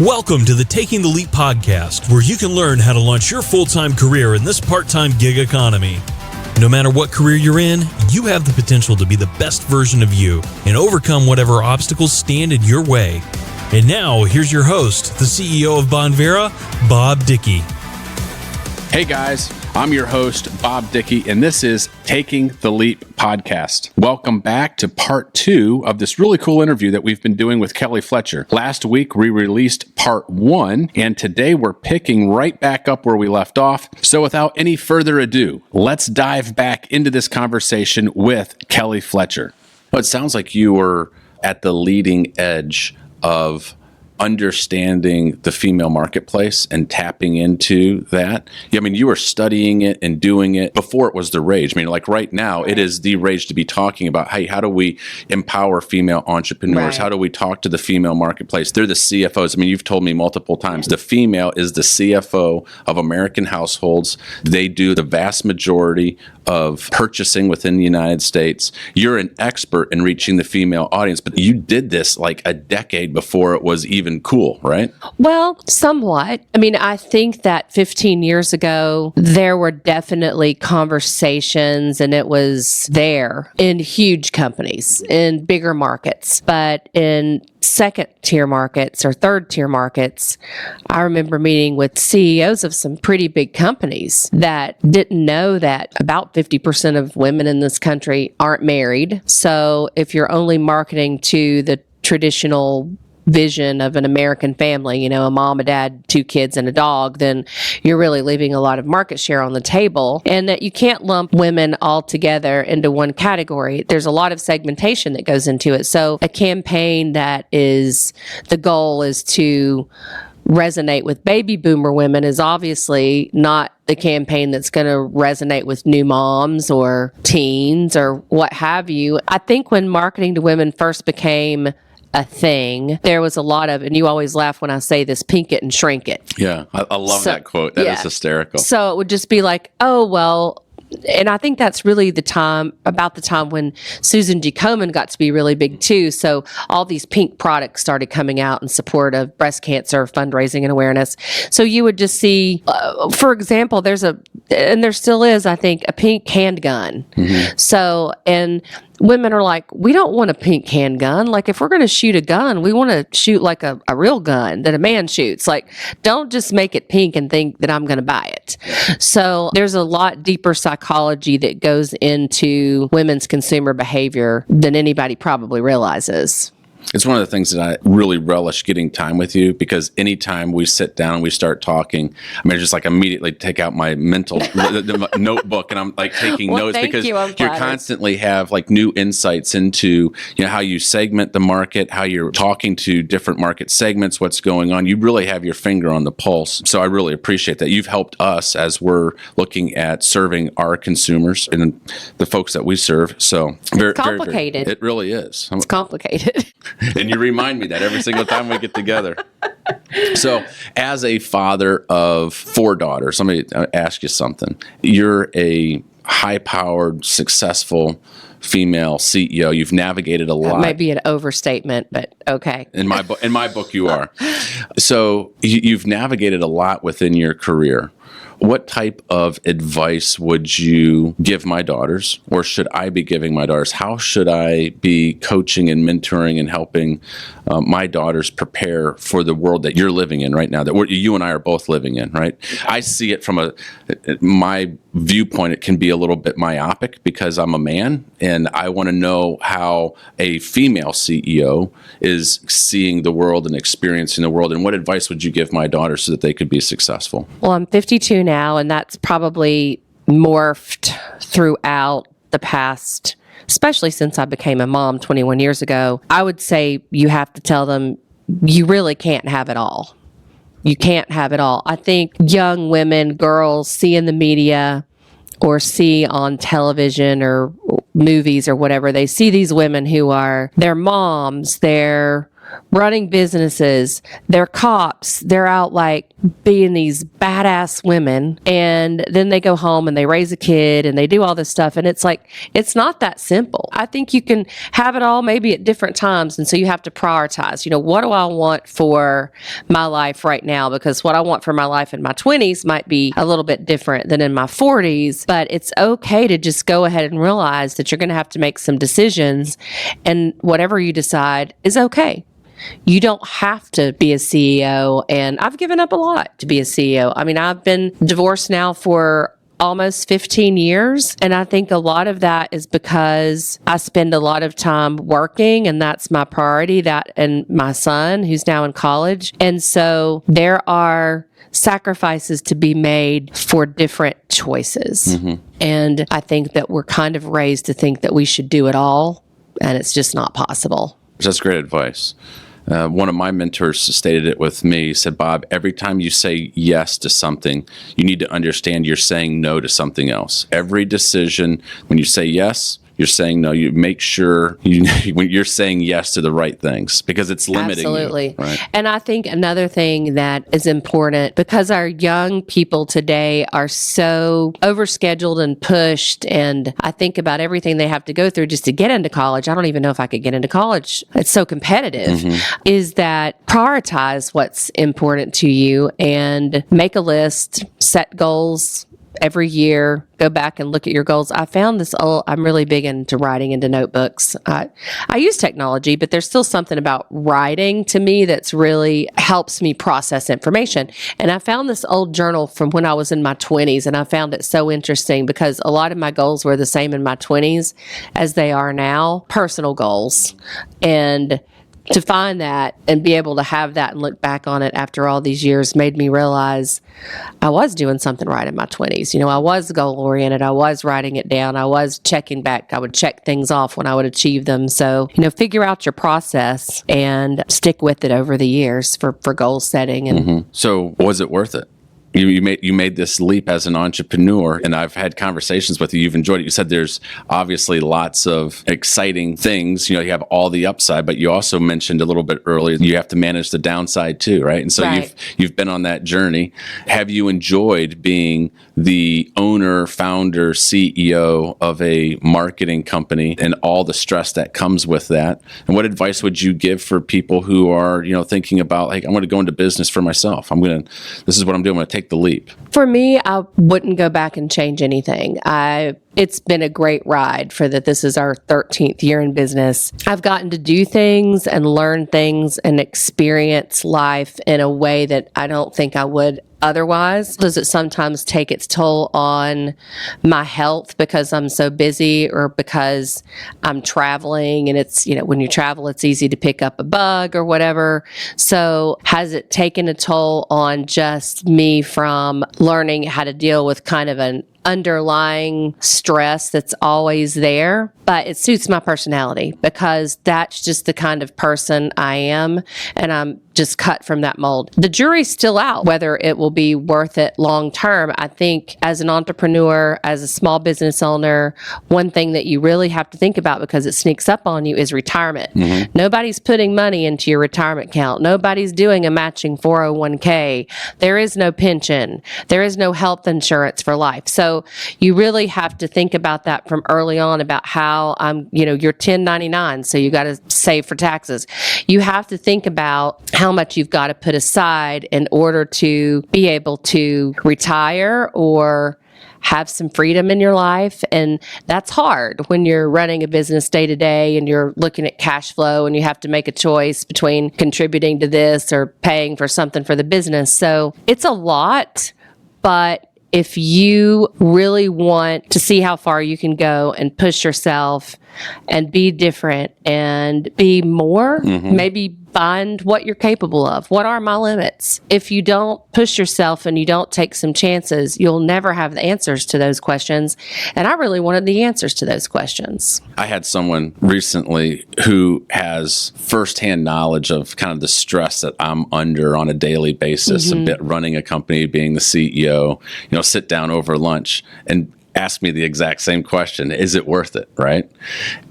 Welcome to the Taking the Leap podcast, where you can learn how to launch your full-time career in this part-time gig economy. No matter what career you're in, you have the potential to be the best version of you and overcome whatever obstacles stand in your way. And now, here's your host, the CEO of Bonvera, Bob Dickey. Hey guys, I'm your host, Bob Dickey, and this is Taking the Leap podcast. Welcome back to part 2 of this really cool interview that we've been doing with Kelly Fletcher. Last week, we released part 1, and today we're picking right back up where we left off. So without any further ado, let's dive back into this conversation with Kelly Fletcher. Well, it sounds like you were at the leading edge of understanding the female marketplace and tapping into that. I mean, you were studying it and doing it before it was the rage. I mean, like right now, it is the rage to be talking about, hey, how do we empower female entrepreneurs? Right. How do we talk to the female marketplace? They're the CFOs. I mean, you've told me multiple times, the female is the CFO of American households. They do the vast majority of purchasing within the United States. You're an expert in reaching the female audience, but you did this like a decade before it was even cool, right? Well, somewhat. I mean, I think that 15 years ago, there were definitely conversations, and it was there in huge companies, in bigger markets. But in second-tier markets or third-tier markets, I remember meeting with CEOs of some pretty big companies that didn't know that about 50% of women in this country aren't married. So if you're only marketing to the traditional vision of an American family, you know, a mom, a dad, 2 kids, and a dog, then you're really leaving a lot of market share on the table, and that you can't lump women all together into one category. There's a lot of segmentation that goes into it. So a campaign that is, the goal is to resonate with baby boomer women is obviously not the campaign that's going to resonate with new moms or teens or what have you. I think when marketing to women first became a thing, there was a lot of, and you always laugh when I say this, pink it and shrink it. Yeah, I love that quote. That is hysterical. So it would just be like, oh, well, and I think that's really about the time when Susan G. Komen got to be really big too. So all these pink products started coming out in support of breast cancer fundraising and awareness. So you would just see, for example, and there still is, I think, a pink handgun. Mm-hmm. So, and women are like, we don't want a pink handgun. Like, if we're going to shoot a gun, we want to shoot like a real gun that a man shoots. Like, don't just make it pink and think that I'm going to buy it. So there's a lot deeper psychology that goes into women's consumer behavior than anybody probably realizes. It's one of the things that I really relish getting time with you, because anytime we sit down and we start talking, I mean, I just like immediately take out my mental notebook and I'm like taking notes, because you constantly have like new insights into, you know, how you segment the market, how you're talking to different market segments, what's going on. You really have your finger on the pulse. So I really appreciate that. You've helped us as we're looking at serving our consumers and the folks that we serve. So it's complicated. It really is. It's complicated. And you remind me that every single time we get together. So, as a father of 4 daughters, let me ask you something. You're a high-powered, successful female CEO. You've navigated a lot. That might be an overstatement, but okay. In my book, you are. So, you've navigated a lot within your career. What type of advice would you give my daughters, or should I be giving my daughters? How should I be coaching and mentoring and helping my daughters prepare for the world that you're living in right now, that you and I are both living in, right? I see it from my viewpoint. It can be a little bit myopic because I'm a man, and I want to know how a female CEO is seeing the world and experiencing the world. And what advice would you give my daughters so that they could be successful? Well, I'm 52 now, and that's probably morphed throughout the past, especially since I became a mom 21 years ago. I would say you have to tell them you really can't have it all. You can't have it all. I think young women, girls, see in the media or see on television or movies or whatever, they see these women who are, they're moms, they're running businesses. They're cops. They're out like being these badass women. And then they go home and they raise a kid and they do all this stuff. And it's like, it's not that simple. I think you can have it all maybe at different times. And so you have to prioritize, what do I want for my life right now? Because what I want for my life in my 20s might be a little bit different than in my 40s. But it's okay to just go ahead and realize that you're going to have to make some decisions. And whatever you decide is okay. You don't have to be a CEO, and I've given up a lot to be a CEO. I mean, I've been divorced now for almost 15 years, and I think a lot of that is because I spend a lot of time working, and that's my priority, that and my son, who's now in college. And so there are sacrifices to be made for different choices. And I think that we're kind of raised to think that we should do it all, and it's just not possible. That's great advice. One of my mentors stated it with me. He said, Bob, every time you say yes to something, you need to understand you're saying no to something else. Every decision, when you say yes, you're saying no. You make sure when you're saying yes to the right things, because it's limiting Absolutely. you. Right? And I think another thing that is important, because our young people today are so overscheduled and pushed, and I think about everything they have to go through just to get into college. I don't even know if I could get into college. It's so competitive. Is that prioritize what's important to you and make a list, set goals every year, go back and look at your goals. I found this, I'm really big into writing into notebooks. I use technology, but there's still something about writing to me that's really helps me process information. And I found this old journal from when I was in my 20s, and I found it so interesting because a lot of my goals were the same in my 20s as they are now, personal goals. And to find that and be able to have that and look back on it after all these years made me realize I was doing something right in my 20s. I was goal oriented. I was writing it down. I was checking back. I would check things off when I would achieve them. So, figure out your process and stick with it over the years for goal setting. And So was it worth it? You made this leap as an entrepreneur, and I've had conversations with you. You've enjoyed it. You said there's obviously lots of exciting things. You have all the upside, but you also mentioned a little bit earlier you have to manage the downside too, right? And so Right. you've been on that journey. Have you enjoyed being the owner, founder, CEO of a marketing company and all the stress that comes with that? And what advice would you give for people who are thinking about, like, I'm going to go into business for myself. This is what I'm doing. I'm going to take the leap. For me, I wouldn't go back and change anything. It's been a great ride this is our 13th year in business. I've gotten to do things and learn things and experience life in a way that I don't think I would otherwise. Does it sometimes take its toll on my health because I'm so busy or because I'm traveling? And it's, when you travel, it's easy to pick up a bug or whatever. So has it taken a toll on just me from learning how to deal with kind of an underlying stress that's always there? But it suits my personality because that's just the kind of person I am, and I'm just cut from that mold. The jury's still out whether it will be worth it long term. I think as an entrepreneur, as a small business owner, one thing that you really have to think about, because it sneaks up on you, is retirement. Nobody's putting money into your retirement account. Nobody's doing a matching 401k. There is no pension. There is no health insurance for life. So you really have to think about that from early on, about how you're 1099, so you got to save for taxes. You have to think about how much you've got to put aside in order to be able to retire or have some freedom in your life. And that's hard when you're running a business day to day and you're looking at cash flow and you have to make a choice between contributing to this or paying for something for the business. So it's a lot, but if you really want to see how far you can go and push yourself and be different and be more, maybe find what you're capable of. What are my limits? If you don't push yourself and you don't take some chances, you'll never have the answers to those questions. And I really wanted the answers to those questions. I had someone recently who has firsthand knowledge of kind of the stress that I'm under on a daily basis, a bit running a company, being the CEO, sit down over lunch. And asked me the exact same question. Is it worth it? Right.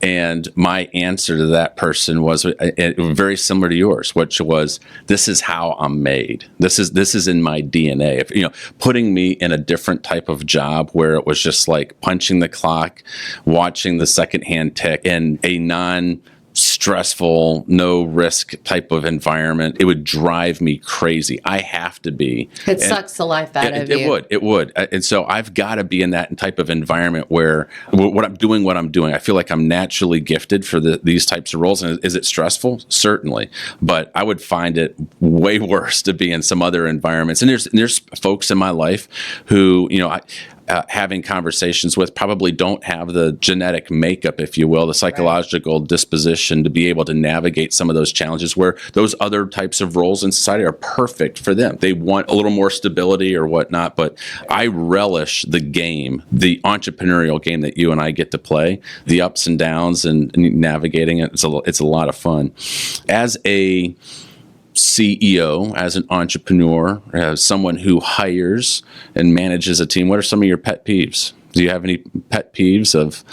And my answer to that person was very similar to yours, which was, this is how I'm made. This is in my DNA. If, putting me in a different type of job where it was just like punching the clock, watching the secondhand tick in a non-stressful, no risk type of environment, it would drive me crazy. I have to be. It sucks the life out of you. It would. And so I've got to be in that type of environment where what I'm doing, I feel like I'm naturally gifted for these types of roles. And is it stressful? Certainly. But I would find it way worse to be in some other environments. And there's folks in my life who, having conversations with probably don't have the genetic makeup, if you will, the psychological disposition to be able to navigate some of those challenges where those other types of roles in society are perfect for them. They want a little more stability or whatnot, but I relish the game, the entrepreneurial game that you and I get to play, the ups and downs and navigating it. It's a lot of fun. As a CEO, as an entrepreneur, as someone who hires and manages a team, what are some of your pet peeves? Do you have any pet peeves of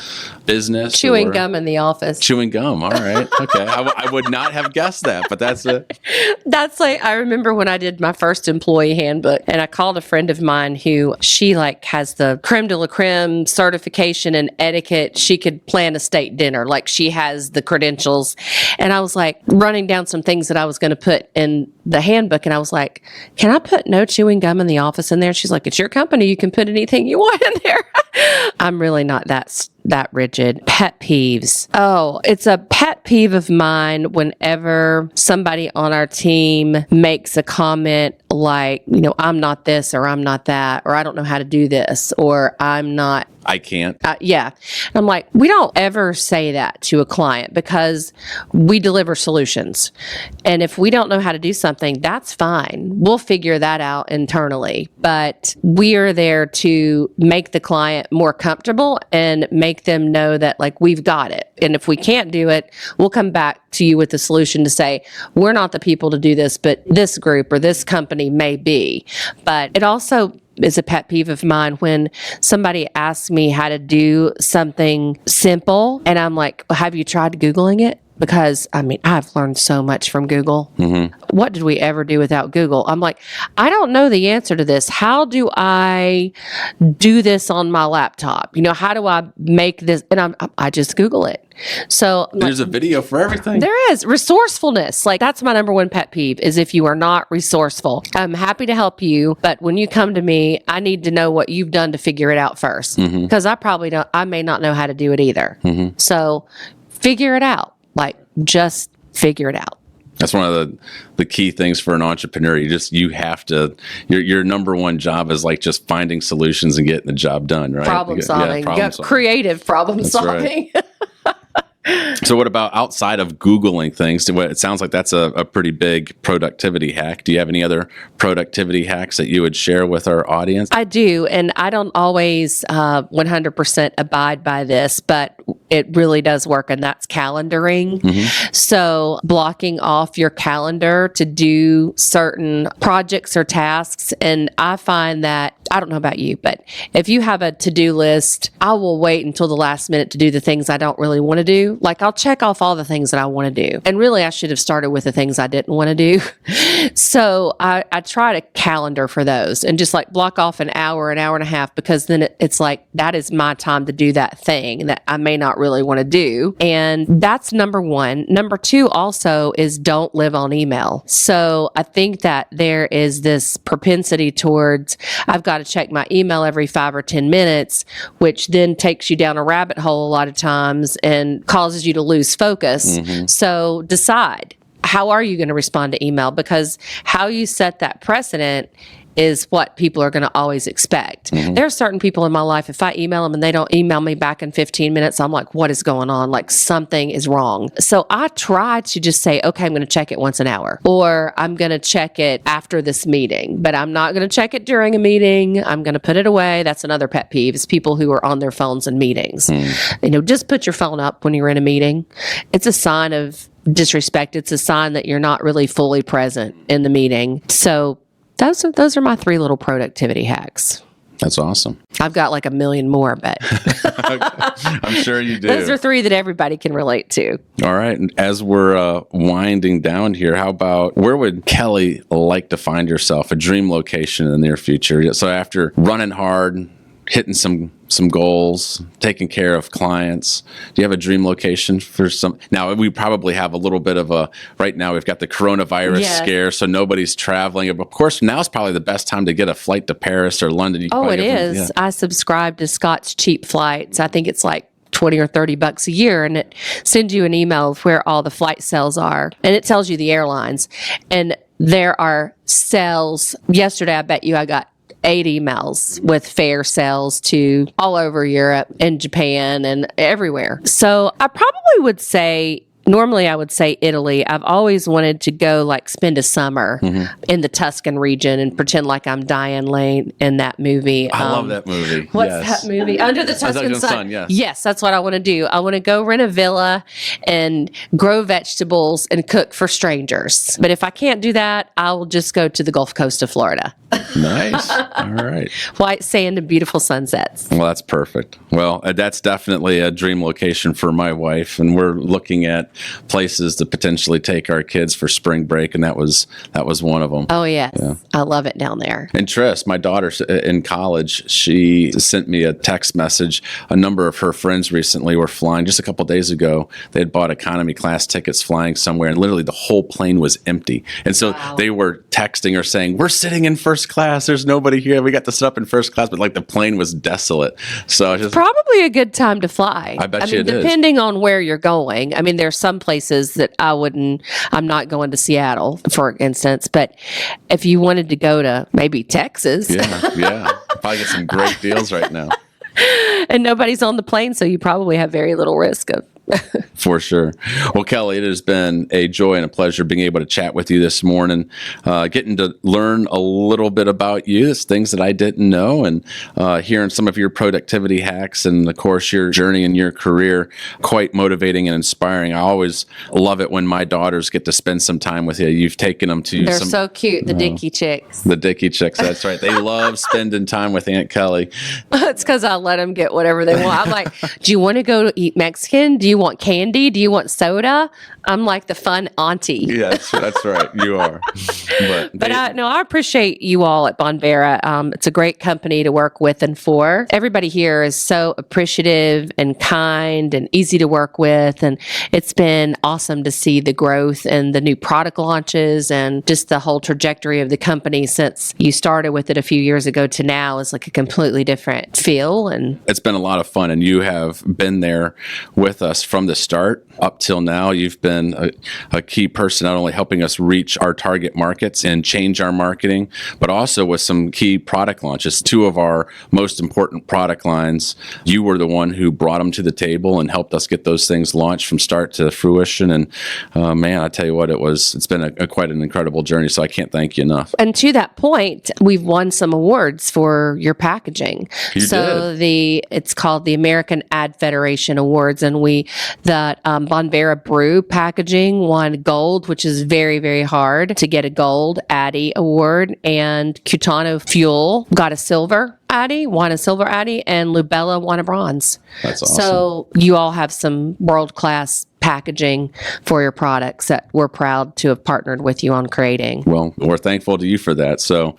business? Chewing gum in the office. Chewing gum. All right. Okay. I would not have guessed that, but that's it. That's like, I remember when I did my first employee handbook and I called a friend of mine who she has the creme de la creme certification in etiquette. She could plan a state dinner. Like she has the credentials. And I was like running down some things that I was going to put in the handbook. And I was like, can I put no chewing gum in the office in there? She's like, it's your company. You can put anything you want in there. I'm really not that rigid. Pet peeves. Oh, it's a pet peeve of mine whenever somebody on our team makes a comment like, I'm not this or I'm not that, or I don't know how to do this, or I can't. Yeah. And I'm like, we don't ever say that to a client because we deliver solutions. And if we don't know how to do something, that's fine. We'll figure that out internally. But we are there to make the client more comfortable and make them know that we've got it. And if we can't do it, we'll come back to you with a solution to say, we're not the people to do this, but this group or this company may be. But it also is a pet peeve of mine when somebody asks me how to do something simple and I'm like, well, have you tried Googling it? Because I've learned so much from Google. Mm-hmm. What did we ever do without Google? I'm like, I don't know the answer to this. How do I do this on my laptop? How do I make this? And I just Google it. So there's a video for everything. There is resourcefulness. That's my number one pet peeve is if you are not resourceful. I'm happy to help you, but when you come to me, I need to know what you've done to figure it out first. Because I may not know how to do it either. Mm-hmm. So figure it out. Just figure it out. That's one of the key things for an entrepreneur. You have to, your number one job is just finding solutions and getting the job done, right? Problem solving. Creative problem solving. Right. So what about outside of Googling things? It sounds like that's a pretty big productivity hack. Do you have any other productivity hacks that you would share with our audience? I do. And I don't always 100% abide by this, but it really does work. And that's calendaring. Mm-hmm. So blocking off your calendar to do certain projects or tasks. And I find that, I don't know about you, but if you have a to-do list, I will wait until the last minute to do the things I don't really want to do. I'll check off all the things that I want to do. And really, I should have started with the things I didn't want to do. So I try to calendar for those and just block off an hour and a half, because then it's that is my time to do that thing that I may not really want to do. And that's number one. Number two also is don't live on email. So I think that there is this propensity towards, I've got to check my email every 5 or 10 minutes, which then takes you down a rabbit hole a lot of times and causes you to lose focus. Mm-hmm. So decide, how are you going to respond to email? Because how you set that precedent is what people are going to always expect. Mm-hmm. There are certain people in my life, if I email them and they don't email me back in 15 minutes, I'm like, what is going on? Something is wrong. So I try to just say, okay, I'm going to check it once an hour, or I'm going to check it after this meeting, but I'm not going to check it during a meeting. I'm going to put it away. That's another pet peeve, is people who are on their phones in meetings. Mm. Just put your phone up when you're in a meeting. It's a sign of disrespect. It's a sign that you're not really fully present in the meeting. So those are my 3 little productivity hacks. That's awesome. I've got like a million more, but I'm sure you do. those are three that everybody can relate to. All right. And as we're winding down here, how about where would Kelly like to find herself, a dream location in the near future? So after running hard, hitting some goals, taking care of clients, do you have a dream location for some? Now, we probably have a little bit of right now we've got the coronavirus scare, so nobody's traveling. Of course, now is probably the best time to get a flight to Paris or London. It is. I subscribe to Scott's Cheap Flights. I think it's like $20 or $30 a year, and it sends you an email of where all the flight sales are, and it tells you the airlines. And there are sales. Yesterday, I bet you I got 8 emails with fare sales to all over Europe and Japan and everywhere. So I probably would say, normally I would say Italy. I've always wanted to go like spend a summer in the Tuscan region and pretend like I'm Diane Lane in that movie. I love that movie. What's that movie? Under the Tuscan Sun. Yes, that's what I want to do. I want to go rent a villa and grow vegetables and cook for strangers. But if I can't do that, I will just go to the Gulf Coast of Florida. Nice. All right. White sand and beautiful sunsets. Well, that's perfect. Well, that's definitely a dream location for my wife, and we're looking at places to potentially take our kids for spring break, and that was one of them. Oh, yes. Yeah. I love it down there. And Triss, my daughter in college, she sent me a text message. A number of her friends recently were flying. Just a couple days ago, they had bought economy class tickets flying somewhere, and literally the whole plane was empty. And so they were texting her saying, "We're sitting in first class. There's nobody here. We got to sit up in first class," but like the plane was desolate. So it's probably a good time to fly. I bet you it is. Depending on where you're going. I mean, there's some places that I'm not going to Seattle, for instance, but if you wanted to go to maybe Texas. Yeah. Probably get some great deals right now. And nobody's on the plane, so you probably have very little risk of. For sure. Well, Kelly, it has been a joy and a pleasure being able to chat with you this morning, getting to learn a little bit about you. It's things that I didn't know, and hearing some of your productivity hacks and, of course, your journey in your career, quite motivating and inspiring. I always love it when my daughters get to spend some time with you. You've taken them to They're so cute, the Dickey chicks. The Dickey chicks, that's right. They love spending time with Aunt Kelly. It's because I let them get whatever they want. I'm like, do you want to go eat Mexican? Do you want candy? Do you want soda? I'm like the fun auntie. Yes, that's right. You are. But I appreciate you all at Bonvera. It's a great company to work with and for. Everybody here is so appreciative and kind and easy to work with. And it's been awesome to see the growth and the new product launches and just the whole trajectory of the company since you started with it a few years ago to now is like a completely different feel. And it's been a lot of fun. And you have been there with us from the start up till now. You've been a key person, not only helping us reach our target markets and change our marketing, but also with some key product launches. 2 of our most important product lines, you were the one who brought them to the table and helped us get those things launched from start to fruition. And man, I tell you what, it's been quite an incredible journey. So I can't thank you enough. And to that point, we've won some awards for your packaging. It's called the American Ad Federation Awards, and that Bonvera Brew packaging won gold, which is very, very hard to get a gold Addy award. And Cutano Fuel got a silver Addy, won a silver Addy, and Lubella won a bronze. That's awesome. So you all have some world-class packaging for your products that we're proud to have partnered with you on creating. Well, we're thankful to you for that. So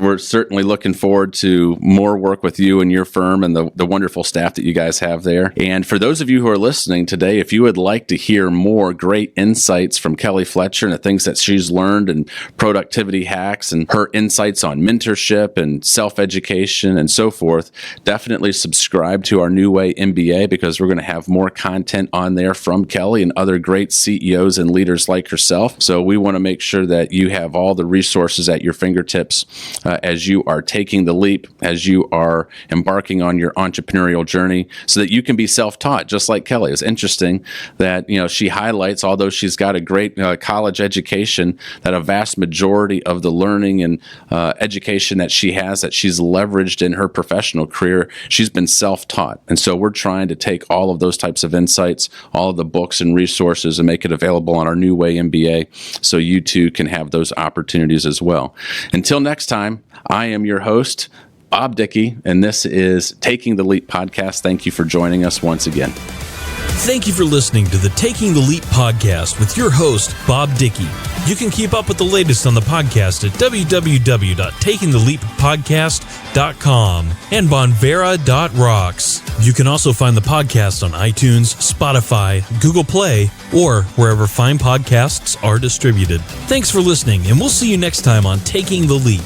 we're certainly looking forward to more work with you and your firm and the wonderful staff that you guys have there. And for those of you who are listening today, if you would like to hear more great insights from Kelly Fletcher and the things that she's learned and productivity hacks and her insights on mentorship and self-education and so forth, definitely subscribe to our New Way MBA because we're going to have more content on there from Kelly and other great CEOs and leaders like herself. So we want to make sure that you have all the resources at your fingertips as you are taking the leap, as you are embarking on your entrepreneurial journey, so that you can be self-taught, just like Kelly. It's interesting that she highlights, although she's got a great college education, that a vast majority of the learning and education that she has, that she's leveraged in her professional career, she's been self-taught. And so we're trying to take all of those types of insights, all of the books and resources, and make it available on our New Way MBA so you too can have those opportunities as well. Until next time, I am your host, Bob Dickey, and this is Taking the Leap podcast. Thank you for joining us once again. Thank you for listening to the Taking the Leap podcast with your host, Bob Dickey. You can keep up with the latest on the podcast at www.takingtheleappodcast.com and bonvera.rocks. You can also find the podcast on iTunes, Spotify, Google Play, or wherever fine podcasts are distributed. Thanks for listening, and we'll see you next time on Taking the Leap.